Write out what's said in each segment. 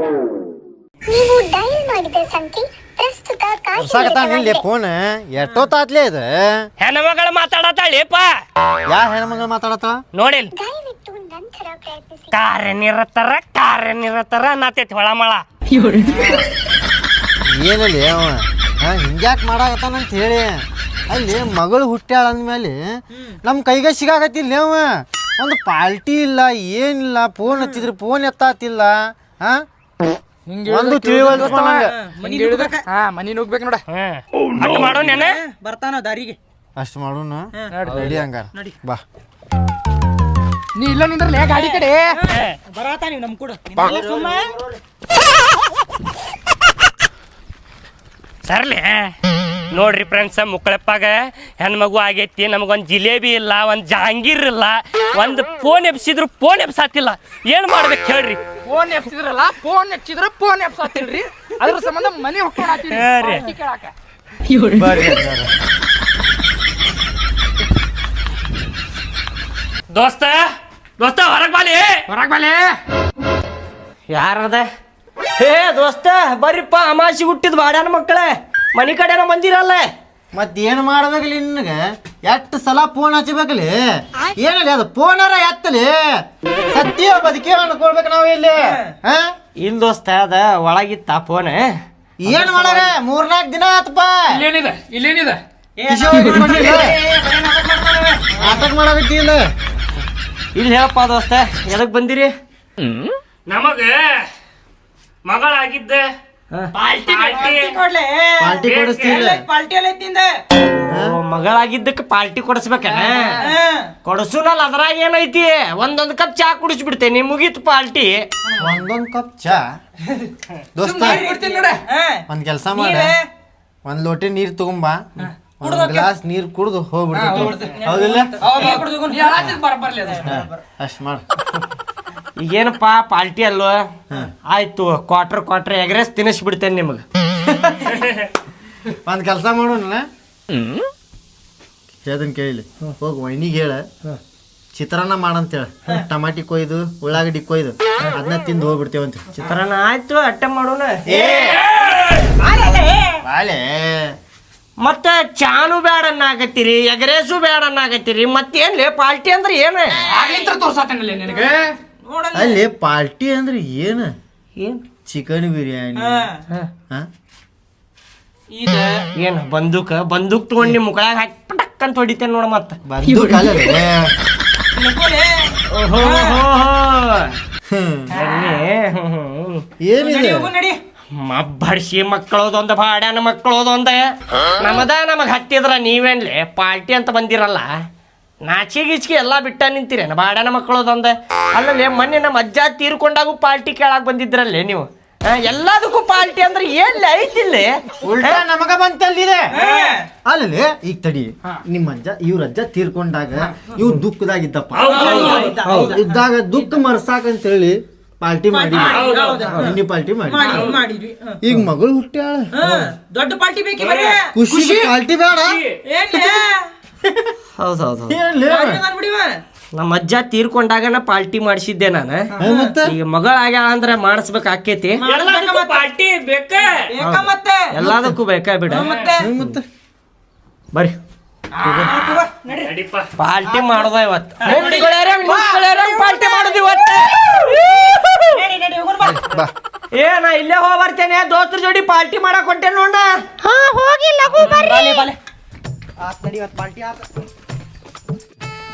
ನೀವು ಡಯಲ್ ಮಾಡಿದ ಸಂಖ್ಯೆ ಪ್ರಸ್ತುತ ಸಾಕತ್ತಾನಿಲ್ಲ ಫೋನ್ ಎಷ್ಟೊತ್ತಾತ್ಲೇ ಇದು ಹೆಣ್ಮಗಳು ಮಾತಾಡತ್ತಾಳೇಪ. ಯಾವ ಹೆಣ್ಮಗಳು ಮಾತಾಡತ್ತಾಳ ನೋಡಿಲ್ ದಯವಿಟ್ಟು ನಂತರ ಪ್ರಯತ್ನಿಸಿ. ಕಾರ್ಯನಿರತರ ಅನ್ನತೈತಿ ಹೊಳಮಳ. ಏನಲ್ಲಿ ಅವ ಹಿಂಗ್ಯಾಕೆ ಮಾಡಾಕತ್ತಾನಂತ ಹೇಳಿ ಅಲ್ಲಿ ಮಗಳು ಹುಟ್ಟ್ಯಾಳ ಅಂದ್ಮೇಲೆ ನಮ್ಮ ಕೈಗೆ ಸಿಗಾಕತ್ತಿಲ್ಲ ಅವ. ಒಂದು ಪಾಲ್ಟಿ ಇಲ್ಲ ಏನಿಲ್ಲ, ಫೋನ್ ಹಚ್ಚಿದ್ರೆ ಫೋನ್ ಎತ್ತಾತಿಲ್ಲ. ಒಂದು ಮನಿ ನುಗ್ಬೇಕು ನೋಡ. ಅಟ್ ಮಾಡೋ ನೆನ ಬರ್ತಾನ ದಾರಿಗೆ ಅಷ್ಟು ಮಾಡೋಣ ರೆಡಿ ಹಂಗಾರ ಬಾ. ನೀ ಇಲ್ಲ ನಿಂದ್ರಲ್ಲ ಗಾಡಿ ಕಡೆ ಬರಾತ ನೀವು ನಮ್ ಕೂಡ ಸರ್ಲೆ ನೋಡ್ರಿ ಫ್ರೆಂಡ್ಸ್, ಮುಕ್ಕಳಪ್ಪಾಗ ಹೆಣ್ಮಗು ಆಗೈತಿ. ನಮಗೊಂದು ಜಿಲೇಬಿ ಇಲ್ಲ, ಒಂದು ಜಹಾಂಗೀರ್ ಇಲ್ಲ, ಒಂದು ಫೋನ್ ಎಬ್ಸಿದ್ರು ಫೋನ್ ಎಬ್ಸಾತಿಲ್ಲ. ಏನ್ ಮಾಡ್ಬೇಕು ಹೇಳ್ರಿ? ಫೋನ್ ಎಪ್ಸಿದ್ರಲ್ಲ, ಫೋನ್ ಹಚ್ಚಿದ್ರ ಫೋನ್ ಎಪ್ಸಾತಿಲ್ರಿ. ಅದ್ರ ಸಂಬಂಧ ಮನಿ ಹೋಗ್ಕೊಂಡ್ ಕೇಳಾಕ ದೋಸ್ತ ಹೊರಗ್ ಬಾಲಿ. ಯಾರದ? ಹೇ ದೋಸ್ತ ಬರ್ರಿಪ್ಪ, ಅಮಾಸಿ ಹುಟ್ಟಿದ್ ಬಾಡ್ಯಾನ ಮಕ್ಕಳೇ, ಮನಿ ಕಡೆನ ಬಂದಿರಲ್ಲ. ಮತ್ತೇನು ಮಾಡ್ಬೇಕಲ್ಲಿ ನಿನಗೆ? ಎಷ್ಟು ಸಲ ಫೋನ್ ಹಚ್ಚಬೇಕಲ್ಲಿ? ಏನಲ್ಲಿ ಅದು ಫೋನರ ಎತ್ತಲಿ ಸತ್ಯ ಬದುಕಿ ಅನ್ಕೊಳ್ಬೇಕು ನಾವು ಇಲ್ಲಿ. ಇಲ್ ದೋಸ್ತ ಅದ ಒಳಗಿತ್ತ ಫೋನ್. ಏನ್ ಒಳಗೆ 3-4 ದಿನ ಆತಪ್ಪ. ಇಲ್ಲೇನಿದೆ ನಾಟಕ ಮಾಡಕತ್ತಿಲ್ಲ. ಇಲ್ಲಿ ಹೇಳಪ್ಪ ದೋಸ್ತ, ಎದಕ್ ಬಂದಿರಿ? ನಮಗ ಮಗಳಾಗಿದ್ದ ಪಾರ್ಟಿ ಕೊಡಿಸ್ತಿಲ್ಲ. ಪಾರ್ಟಿ ಎಲ್ಲ ಐತಿಂದ ಮಗಳಾಗಿದ್ದಕ್ಕೆ ಪಾರ್ಟಿ ಕೊಡಿಸ್ಬೇಕ? ಕೊಡಿಸುನಲ್ಲ, ಅದ್ರಾಗ ಏನೈತಿ? ಒಂದೊಂದು ಕಪ್ ಚಾ ಕುಡಿಸ್ಬಿಡ್ತೇನೆ, ಮುಗೀತು ಪಾರ್ಟಿ. ಒಂದೊಂದ್ ಕಪ್ ಚಾ ದೋಸ್ತ. ಒಂದ್ ಕೆಲ್ಸ ಮಾಡ, ಒಂದ್ ಲೋಟೆ ನೀರ್ ತಗೊಂಬ, ಒಂದ್ ಗ್ಲಾಸ್ ನೀರ್ ಕುಡ್ದು ಹೋಗ್ಬಿಡ್ತೇನೆ. ಹೌದಿಲ್ಲ? ಅಷ್ಟ್ ಮಾಡ. ಈಗೇನಪ್ಪ ಪಾರ್ಟಿ ಅಲ್ವ? ಆಯ್ತು, ಕ್ವಾರ್ಟರ್ ಎಗ್ರೆಸ್ ತಿನ್ನಿಸ್ಬಿಡ್ತೇನೆ ನಿಮಗೆ. ಒಂದ್ ಕೆಲ್ಸ ಮಾಡೋಣ, ಹೇಳ್ದನ್ ಕೇಳಿ ಹೋಗ್ ವೈನಿಗೆ ಹೇಳ ಚಿತ್ರಾನ್ನ ಮಾಡಂತೇಳ. ಟಮಾಟಿ ಕೊಯ್ದು ಉಳ್ಳಾಗಡ್ಡಿ ಕೊಯ್ದು ಅದನ್ನ ತಿಂದು ಹೋಗ್ಬಿಡ್ತೇವಂತ. ಚಿತ್ರಾನ್ನ ಆಯ್ತು, ಅಟ್ಟೆ ಮಾಡೋಣ. ಬಾಳೆ ಮತ್ತ ಚಾನು ಬೇಡ ಅನ್ನಾಗತ್ತೀರಿ, ಎಗ್ರೇಸು ಬೇಡ ಅನ್ನಾಗತ್ತೀರಿ. ಮತ್ತೇನ್ಲಿ ಪಾರ್ಟಿ ಅಂದ್ರೆ ಏನ? ತೋರ್ಸಾತೇನಲ್ಲ ನಿನಗೆ? ಅಲ್ಲಿ ಪಾರ್ಟಿ ಅಂದ್ರೆ ಏನ್? ಏನ್ ಚಿಕನ್ ಬಿರಿಯಾನಿ. ಏನ್ ಬಂದೂಕ್ ತಗೊಂಡು ನಿಮ್ ಮುಖಳಾಗ ಹಾಕಿ ಪಟಕ್ ಅಂತ ಹೊಡಿತೇನೆ ನೋಡ. ಮತ್ತ ಬಂದು ಏನಿದೆ ಮಬ್ಬರ್ಸಿ ಮಕ್ಕಳೋದೊಂದು ಬಾಡ್ಯಾನ ಮಕ್ಕಳೋದೊಂದ ನಮಗ್ ಹತ್ತಿದ್ರ ನೀವೇನ್ಲಿ ಪಾರ್ಟಿ ಅಂತ ಬಂದಿರಲ್ಲ? ನಾಚಿಗಿಚ್ಕಿ ಎಲ್ಲಾ ಬಿಟ್ಟ ನಿಂತೀರೇನ ಬಾಡ್ಯಾನ ಮಕ್ಕಳೋದೊಂದ? ಅಲ್ಲಲ್ಲಿ ಮೊನ್ನೆ ನಮ್ಮ ಅಜ್ಜ ತೀರ್ಕೊಂಡಾಗೂ ಪಾರ್ಟಿ ಕೇಳಾಕ್ ಬಂದಿದ್ರಲ್ಲೇ ನೀವು. ಎಲ್ಲದಕ್ಕೂ ಪಾರ್ಟಿ ಅಂದ್ರೆ ಏನ್ ಐತಿಲ್ಲಿ? ಉಲ್ಟಾ ನಮಗ ಬಂತಲ್ಲಿದೆ. ಅಲ್ಲಲ್ಲಿ ಈಗ ತಡಿ, ನಿಮ್ಮ ಅಜ್ಜ ಇವ್ರ ಅಜ್ಜ ತೀರ್ಕೊಂಡಾಗ ಇವ್ ದುಃಖದಾಗಿದ್ದಪ್ಪ. ಇದ್ದಾಗ ದುಃಖ ಮರ್ಸಾಕಂತ ಹೇಳಿ ಪಾರ್ಟಿ ಮಾಡಿ ಪಾರ್ಟಿ ಮಾಡಿ. ಈಗ ಮಗಳು ಹುಟ್ಟ್ಯಾಳ, ದೊಡ್ಡ ಪಾರ್ಟಿ ಬೇಕಿ ಖುಷಿ ಪಾರ್ಟಿ ಬೇಡ. ಹೌದೌದು, ನಮ್ಮ ಅಜ್ಜ ತೀರ್ಕೊಂಡಾಗನ ಪಾರ್ಟಿ ಮಾಡಿಸಿದ್ದೆ ನಾನು. ಈಗ ಮಗಳಾಗ್ಯಾಳ ಅಂದ್ರೆ ಮಾಡಿಸ್ಬೇಕು ಆಕೇತಿ. ಪಾರ್ಟಿ ಬೇಕ, ಎಲ್ಲದಕ್ಕೂ ಬೇಕಾ ಬಿಡ. ಬರ್ರಿ ಪಾರ್ಟಿ ಮಾಡೋದ ಇವತ್ತು. ಪಾರ್ಟಿ ಮಾಡೋದು ಇವತ್ತು. ನಾ ಇಲ್ಲೇ ಹೋಗಿ ಬರ್ತೇನೆ, ದೋಸ್ತರ ಜೋಡಿ ಪಾರ್ಟಿ ಮಾಡಕ್ ಹೊಂಟೇನೆ ನೋಡ.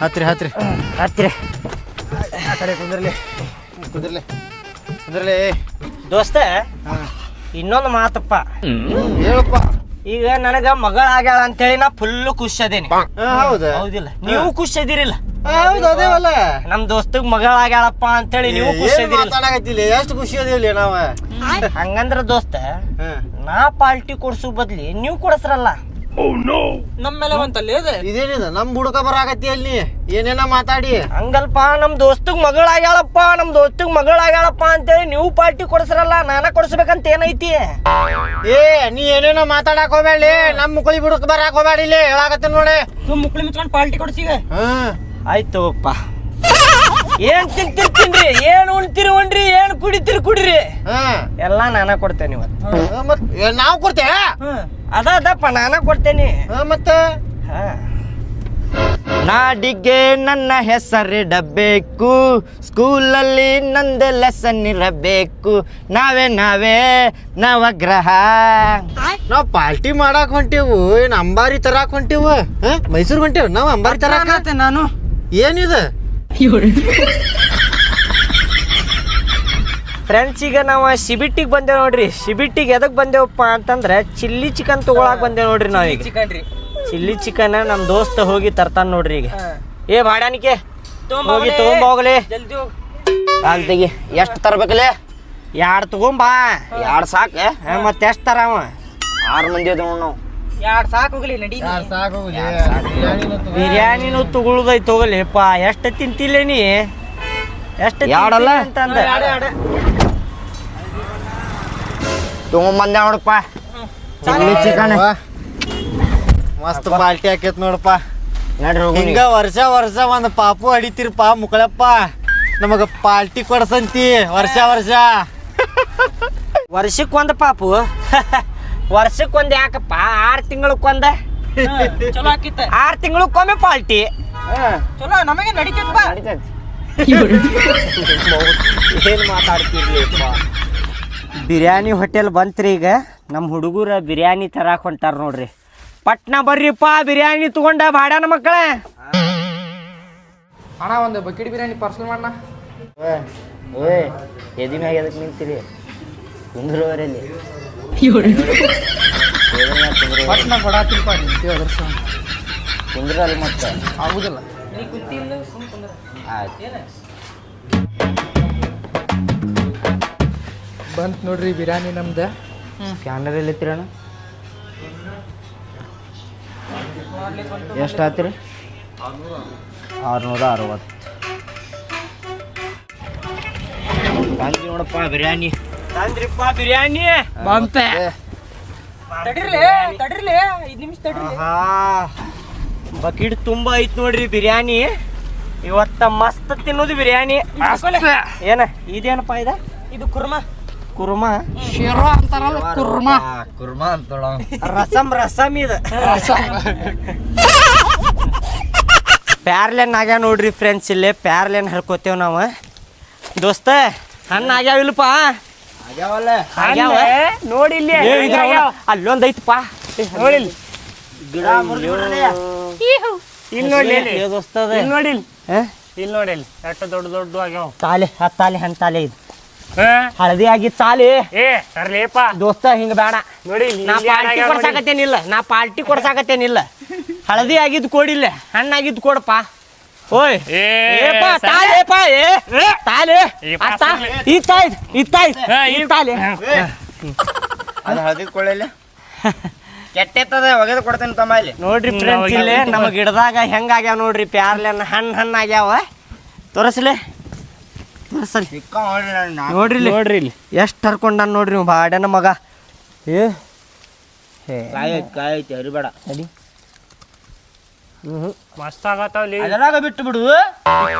ಹತ್ರಿ ಹತ್ರಿ ಹತ್ತಿರ ಆ ಕಡೆ ಕುಂದ್ರಲಿ ದೋಸ್ತ. ಇನ್ನೊಂದು ಮಾತಪ್ಪ, ಹೇಳಪ್ಪ. ಈಗ ನನಗ ಮಗಳಾಗ್ಯಾಳ ಅಂತೇಳಿ ನಾ ಫುಲ್ ಖುಷಿ ಅದೇನಿ. ಹೌದಾ? ಹೌದಿಲ್ಲ? ನೀವು ಖುಷಿ ಅದಿರಿಲ್ಲ? ಹೌದು, ಅದೇವಲ್ಲ. ನಮ್ ದೋಸ್ತಗ್ ಮಗಳಾಗ್ಯಾಳಪ್ಪ ಅಂತೇಳಿ ನೀವು ಖುಷಿ ಮಾತಾಡಕತ್ತಿಲ್ಲ. ಎಷ್ಟು ಖುಷಿ ಅದೇವಲ್ಲ ನಾವ. ಹಂಗಂದ್ರ ದೋಸ್ತ, ನಾ ಪಾರ್ಟಿ ಕೊಡ್ಸು ಬದ್ಲಿ ನೀವು ಕೊಡಸ್ರಲ್ಲ. ನಮ್ಮ ಮೇಲೆ ಬಂತಲ್ಲಿ ಇದೇನಿದೆ ನಮ್ ಬುಡಕ ಬರಾಕತ್ತಿ ಅಲ್ಲಿ ಏನೇನ ಮಾತಾಡಿ. ಹಂಗಲ್ಪ, ನಮ್ ದೋಸ್ತಗ್ ಮಗಳಾಗ್ಯಾಳಪ್ಪ ಅಂತೇಳಿ ನೀವು ಪಾರ್ಟಿ ಕೊಡ್ಸ್ರಲ್ಲ, ನಾನ ಕೊಡ್ಸ್ಬೇಕಂತ ಏನೈತಿ? ನೀ ಏನೇನೋ ಮಾತಾಡಕ್ ಹೋಗ್ಬೇಡಿ, ನಮ್ ಮುಕ್ಳಿ ಬುಡಕ್ ಬರಾಕ್ ಹೋಗ್ಬೇಡಿ. ಇಲ್ಲಿ ಹೇಳಾಕತ್ತೀನಿ ನೋಡಿ. ಮುಕ್ಳಿ ಮುಚ್ಕೊಂಡು ಪಾರ್ಟಿ ಕೊಡ್ಸಿಗ. ಆಯ್ತು ಅಪ್ಪ. ಏನ್ ತಿಂತೀರಿ, ಏನ್ ಉಣ್ತೀರಿ, ಉಣ್ರಿ, ಏನ್ ಕುಡಿ ಕುಡಿತೀರಿ ಕುಡಿರಿ ಹಾ ಎಲ್ಲ ನಾನ ಕೊಡ್ತೇನೆ ಇವತ್ತು ಮತ್ ನಾವು ಕೊಡ್ತೇವೆ ಅದಪ್ಪ ನಾನ ಕೊಡ್ತೇನೆ ಮತ್ತೆ ನಾಡಿಗೆ ನನ್ನ ಹೆಸರಿಡಬೇಕು ಸ್ಕೂಲಲ್ಲಿ ನಂದು ಲೆಸನ್ ಇರಬೇಕು ನಾವೇ ನವಗ್ರಹ. ನಾವ್ ಪಾರ್ಟಿ ಮಾಡಾಕ್ ಹೊಂಟೇವು ಏನ್ ಅಂಬಾರಿ ತರಾಕ್ ಹೊಂಟೇವು ಮೈಸೂರ್ ಹೊಂಟೇವ್ ನಾವ್ ಅಂಬಾರಿ ತರಾಕ ನಾನು ಏನಿದೆ ಫ್ರೆಂಡ್ಸ್ ಈಗ ನಾವು ಶಿಬಿಟ್ಟಿಗೆ ಬಂದೇವ್ ನೋಡ್ರಿ. ಶಿಬಿಟ್ಟಿಗೆ ಎದಕ್ ಬಂದೇವಪ್ಪ ಅಂತಂದ್ರೆ ಚಿಲ್ಲಿ ಚಿಕನ್ ತಗೊಳಕ್ ಬಂದೇವ್ ನೋಡ್ರಿ ನಾವೀಗ. ಚಿಕನ್ ರೀ ಚಿಲ್ಲಿ ಚಿಕನ್ ನಮ್ ದೋಸ್ತ ಹೋಗಿ ತರ್ತಾನ ನೋಡ್ರಿ ಈಗ. ಏ ಬಾಡ್ಯಾನಿಕೆ ಹೋಗಿ ತಗೊಂಬೋಗ್ಲಿ ಜಲ್ದಿ ಹೋಗ್. ತೆಗಿ. ಎಷ್ಟು ತರ್ಬೇಕಲೆ? 2 ತಗೊಂಬಾ. 2 ಸಾಕ ಮತ್ತೆ ಎಷ್ಟು ತರಾವ? 6 ಮಂದಿ ಅದಾವ ನಾವು. 2 ಸಾಕು ಹೋಗ್ಲಿ ನಡಿ ಬಿರಿಯಾನಿನೂ ತಗೊಳುದೈತಿ ತಗೋಲಿಪ್ಪ. ಎಷ್ಟು ತಿಂತಿಲ್ಲ ನೀ? ಎಷ್ಟು ಯಾಡಲ್ಲ ಅಂತಂದ ತಗೊಂಬಂದೆ ನೋಡಪ್ಪ ಚಿಲ್ಲಿ ಚಿಕನ್. ಮಸ್ತ್ ಪಾರ್ಟಿ ಆಕೇತ್ ನೋಡಪ್ಪ. ನಡ್ರಿ ಹೋಗಿ. ಹಿಂಗ ವರ್ಷ ಒಂದ್ ಪಾಪು ಅಡಿತಿರ್ಪ ಮುಕ್ಕಳಪ್ಪ ನಮಗ ಪಾರ್ಟಿ ಕೊಡ್ಸಂತಿ ವರ್ಷ ವರ್ಷಕ್ಕೊಂದು ಪಾಪು ವರ್ಷಕ್ಕೊಂದು ಯಾಕಪ್ಪ? 6 ತಿಂಗಳಕ್ಕೊಂದ ಚಲೋ ಆಕಿತ್ತ 6 ತಿಂಗಳಕ್ಕೊಮ್ಮೆ ಪಾರ್ಟಿ. ಚಲೋ ನಮಗೆ ನಡೀತೈತಪ್ಪ. ಏನ್ ಮಾತಾಡ್ತಿರ್ಲಿಪ್ಪ. ಬಿರಿಯಾನಿ ಹೋಟೆಲ್ ಬಂತ್ರಿ ಈಗ. ನಮ್ಮ ಹುಡುಗರ ಬಿರಿಯಾನಿ ತರಾಕ್ ಹೊಂಟಾರ ನೋಡ್ರಿ. ಪಟ್ನ ಬರ್ರಿಪ್ಪ ಬಿರಿಯಾನಿ ತಗೊಂಡ ಬಾಡ್ಯಾನ ಮಕ್ಕಳ. ಅಣ್ಣ ಒಂದು ಬಕೆಟ್ ಬಿರಿಯಾನಿ ಪಾರ್ಸಲ್ ಮಾಡೋಣ. ಎದಿ ಮ್ಯಾಗ ಎದಕ್ಕೆ ನಿಂತೀರಿ? ಕುಂದ್ರವರಲ್ಲಿ ಪಟ್ನ ಕೊಡಾತಿಲ್ಪ ನಿಂತೀವಿ ಅದ್ರ ಸಹ ಕುಂದ್ರಲ್ಲ ಮತ್ತೆ ಆಗುದಿಲ್ಲ. ಬಂತ್ ನೋಡ್ರಿ ಬಿರಿಯಾನಿ ನಮ್ದು. ಸ್ಕ್ಯಾನರ್ ಎಲ್ಲಿತ್ತೀರಣ್ಣ? ಎಷ್ಟು ಆಯ್ತು? 660. ತಂದ್ರಿ ನೋಡಪ್ಪ ಬಿರಿಯಾನಿ. ತಂದ್ರಿಪ್ಪ ಬಿರಿಯಾನಿ ಬಂತೆ. ತಡಿರ್ಲಿ 5 ನಿಮಿಷ ತಡಿರ್ಲಿ. ಬಕೆಟ್ ತುಂಬಾ ಐತ್ ನೋಡ್ರಿ ಬಿರಿಯಾನಿ. ಇವತ್ತ ಮಸ್ತ್ ತಿನ್ನೋದು ಬಿರಿಯಾನಿ. ಏನ ಇದೇನಪ್ಪ ಇದು ಕುರ್ಮಾ ಶೇರ್ವಾ ಅಂತಾರಲ್ಲ ಕುರ್ಮಾ. ಕುರ್ಮಾ ಅಂತೋಳ ರಸಮ್ ಇದು. ಪ್ಯಾರ್ಲೆನ್ ಆಗ್ಯಾವ ನೋಡ್ರಿ ಫ್ರೆಂಡ್ಸ್. ಇಲ್ಲೇ ಪ್ಯಾರ್ಲೆನ್ ಹರ್ಕೋತೇವ್ ನಾವು. ದೋಸ್ತ ಹಣ್ಣು ಆಗ್ಯಾವಿಲ್ಲಪ್ಪ? ಆಗ್ಯಾವ ನೋಡಿ ಇಲ್ಲಿ. ಅಲ್ಲೊಂದ್ ಐತಪ್ಪ ನೋಡಿ. ಗಿಡ ಇಲ್ಲಿ ನೋಡಿ ದೋಸ್ತ ನೋಡಿ. ಇಲ್ಲಿ ನೋಡಿ ಎಷ್ಟು ದೊಡ್ಡ ಆಗ್ಯಾವ ತಾಲೆ. ತಾಲೆ ಹಣ್ಣು ತಾಲೆ ಇದು ಹಳದಿ ಆಗಿದ್ ತಾಲಿ. ತರ್ಲಿಪ್ಪ ದೋಸ್ತ ಹಿಂಗ ಬೇಡ ನೋಡಿ. ನಾ ಪಾರ್ಟಿ ಕೊಡ್ಸಾಕತ್ತೇನಿಲ್ಲ. ಹಳದಿ ಆಗಿದ್ ಕೊಡಿಲ್ಲ, ಹಣ್ಣಾಗಿದ್ ಕೊಡಪ್ಪ. ಓಯ್ ತಾಲೆ ಅದು ಹಳದಿದ್ ಕೊಳ್ಳಿಲ್ಲ ಕೆಟ್ಟದ ಒಗೆದು ಕೊಡ್ತೇನೆ ತಮ್ಮ. ಇಲ್ಲಿ ನೋಡ್ರಿ ಫ್ರೆಂಡ್ಸ್, ಇಲ್ಲೇ ನಮ್ಮ ಗಿಡದಾಗ ಹೆಂಗ ಆಗ್ಯಾವ ನೋಡ್ರಿ ಪ್ಯಾರ್ಲೆನ್ ಹಣ್ಣು ಆಗ್ಯಾವ. ತೋರಿಸ್ಲಿ ನೋಡ್ರಿ ಇಲ್ಲಿ ಎಷ್ಟು ಹರ್ಕೊಂಡ ನೋಡ್ರಿ ಬಾಡ್ಯಾನ ಮಗ. ಕಾಯೈತಿ ಹರಿಬೇಡ ನಡಿ. ಮಸ್ತ್ ಆಗತ್ತಾವಲ್ಲಿ. ಅದರಾಗ ಬಿಟ್ಟು ಬಿಡು.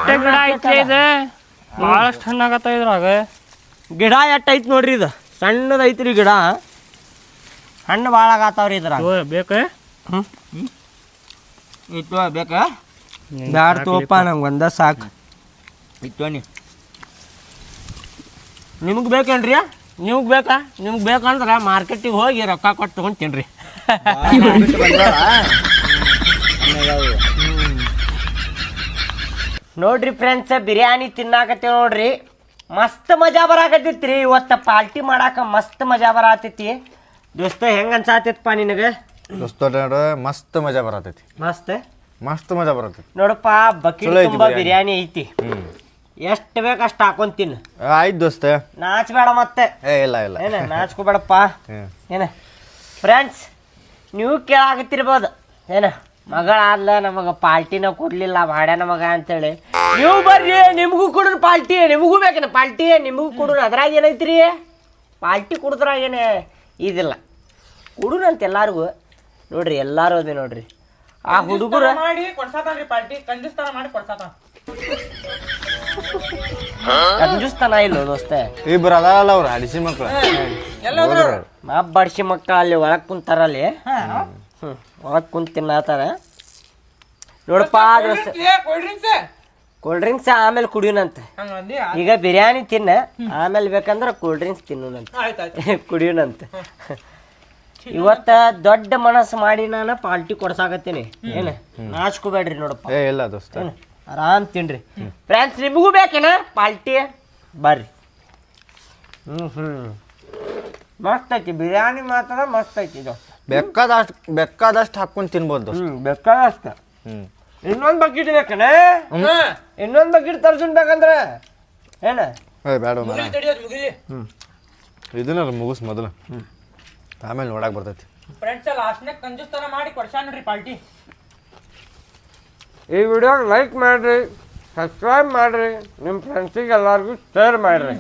ಗಿಡ ಐತಿ ಇದು ಭಾಳಷ್ಟು ಹಣ್ಣು ಆಗತ್ತಾವ ಇದ್ರಾಗ. ಗಿಡ ಎಟ್ ಐತಿ ನೋಡ್ರಿ. ಇದು ಸಣ್ಣದ ಐತ್ರಿ ಗಿಡ. ಹಣ್ಣು ಭಾಳ ಆಗತ್ತಾವ್ರಿ ಇದ್ರಾಗ. ಬೇಕ ಇತ್ತು ಬೇಕಾ? ಬ್ಯಾಡ ತೋಪ ನಂಗೆ ಒಂದ ಸಾಕು. ಇತ್ತು ನಿಮ್ಗೆ ಬೇಕೇನ್ರಿ? ನಿಮ್ಗೆ ಬೇಕಾ? ನಿಮ್ಗೆ ಬೇಕಂದ್ರೆ ಮಾರ್ಕೆಟಿಗೆ ಹೋಗಿ ರೊಕ್ಕ ಕೊಟ್ಟು ತೊಗೊಂಡು ತಿನ್ರಿ. ನೋಡ್ರಿ ಫ್ರೆಂಡ್ಸ್, ಬಿರಿಯಾನಿ ತಿನ್ನಾಕತ್ತೇವ್ ನೋಡ್ರಿ. ಮಸ್ತ್ ಮಜಾ ಬರಾಕತ್ತೈತ್ರಿ. ಇವತ್ತು ಪಾರ್ಟಿ ಮಾಡಾಕ ಮಸ್ತ್ ಮಜಾ ಬರಾತೈತಿ. ದೋಸ್ತ ಹೆಂಗ ಅನ್ಸಾತೈತಪ್ಪ ನಿನಗೆ? ದೋಸ್ತ ಮಸ್ತ್ ಮಜಾ ಬರತೈತಿ. ಮಸ್ತ್ ಮಜಾ ಬರತೈತಿ ನೋಡಪ್ಪ. ಬಕೆಟ್ ತುಂಬಾ ಬಿರಿಯಾನಿ ಐತಿ. ಎಷ್ಟು ಬೇಕು ಅಷ್ಟು ಹಾಕೊಂಡ್ ತಿನ್ನು. ಆಯ್ತು ದೋಸ್ತ, ನಾಚ್ಬೇಡ ಮತ್ತೆ. ಇಲ್ಲ ಏನ ನಾಚ್ಕೋಬೇಡಪ್ಪ. ಏನ ಫ್ರೆಂಡ್ಸ್, ನೀವು ಕೇಳಾಕತ್ತಿರ್ಬೋದು ಏನ ಮಗಳಾದ್ಲ ನಮಗ ಪಾರ್ಟಿನ ಕೊಡ್ಲಿಲ್ಲ ಬಾಡ್ಯಾನ ಮಗ ಅಂತೇಳಿ. ನೀವು ಬರ್ರಿ, ನಿಮಗೂ ಕೊಡೋಣ ಪಾರ್ಟಿ. ನಿಮಗೂ ಬೇಕೇನ ಪಾರ್ಟಿ? ನಿಮಗೂ ಕೊಡೋಣ. ಅದ್ರಾಗ ಏನೈತ್ರಿ? ಪಾರ್ಟಿ ಕುಡಿದ್ರಾಗ ಏನೇ ಇದಿಲ್ಲ. ಕೊಡೋಣ ಅಂತ ಎಲ್ಲಾರಿಗೂ. ನೋಡ್ರಿ ಎಲ್ಲಾರು ಅದೇ ನೋಡ್ರಿ. ಆ ಹುಡುಗರು ಮಾಡಿ ಕೊಡ್ಸಾತಾನ್ರಿ ಪಾರ್ಟಿ. ಕಂಜೂಸ್ತಾನ ಮಾಡಿ ಕೊಡ್ಸಾತಾನ. ಕಂಜುಸ್ತನ ಇಲ್ಲ ದೋಸ್ತ. ಇಬ್ರು ಅದಾರಲ್ಲ ಅವ್ರು ಹಡಿಸಿ ಮಕ್ಳು. ಬಡ್ಸಿ ಮಕ್ಕಳು ಅಲ್ಲಿ ಒಳಗ್ ಕುಂತಾರಲ್ಲಿ ಒಳಗ್ ಕುಂತ ತಿನ್ನತಾರ ನೋಡಪ್ಪ. ಕೂಲ್ ಡ್ರಿಂಕ್ಸ್ ಆಮೇಲೆ ಕುಡಿಯೋಣಂತ. ಈಗ ಬಿರಿಯಾನಿ ತಿನ್ನ, ಆಮೇಲೆ ಬೇಕಂದ್ರ ಕೂಲ್ ಡ್ರಿಂಕ್ಸ್ ತಿನ್ನೋಣಂತ, ಕುಡಿಯೋಣಂತ. ಇವತ್ತ ದೊಡ್ಡ ಮನಸ್ಸು ಮಾಡಿ ನಾನು ಪಾರ್ಟಿ ಕೊಡ್ಸಾಕತ್ತೀನಿ. ಏನ ನಾಚ್ಕೋಬೇಡ್ರಿ ನೋಡಪ್ಪ. ಇಲ್ಲ ದೋಸ್ತ, ಆರಾಮ್ ತಿನ್ರಿ. ಫ್ರೆಂಡ್ಸ್ ನಿಮಗೂ ಬೇಕೇನ ಪಾರ್ಟಿ? ಬರ್ರಿ. ಮಸ್ತ್ ಐತಿ ಬಿರಿಯಾನಿ, ಮಾತ್ರ ಮಸ್ತ್ ಐತಿ ಇದು. ಬೇಕಾದಷ್ಟು ಹಾಕೊಂಡು ತಿನ್ಬೋದು ದೋಸ್ತ. ಬೇಕಾದಷ್ಟ. ಇನ್ನೊಂದ್ ಬಕೆಟ್ ಬೇಕನ? ಇನ್ನೊಂದ್ ಬಕೆಟ್ ತರ್ಸನ್ ಬೇಕಂದ್ರ ಏನ? ಬೇಡ ಇದನ್ನ ಮುಗಿಸ್ ಮೊದಲು, ಆಮೇಲೆ ನೋಡಕ್ ಬರ್ತೈತಿ. ಫ್ರೆಂಡ್ಸ್ ಲಾಸ್ಟ್ನಾಗ ಕಂಜೂಸ್ತನ ಮಾಡಿ ಕೊಡ್ಸಾನ್ರಿ ಪಾರ್ಟಿ. ಈ ವಿಡಿಯೋಗೆ ಲೈಕ್ ಮಾಡ್ರಿ, ಸಬ್ಸ್ಕ್ರೈಬ್ ಮಾಡ್ರಿ, ನಿಮ್ಮ ಫ್ರೆಂಡ್ಸಿಗೆ ಎಲ್ಲರಿಗೂ ಶೇರ್ ಮಾಡ್ರಿ.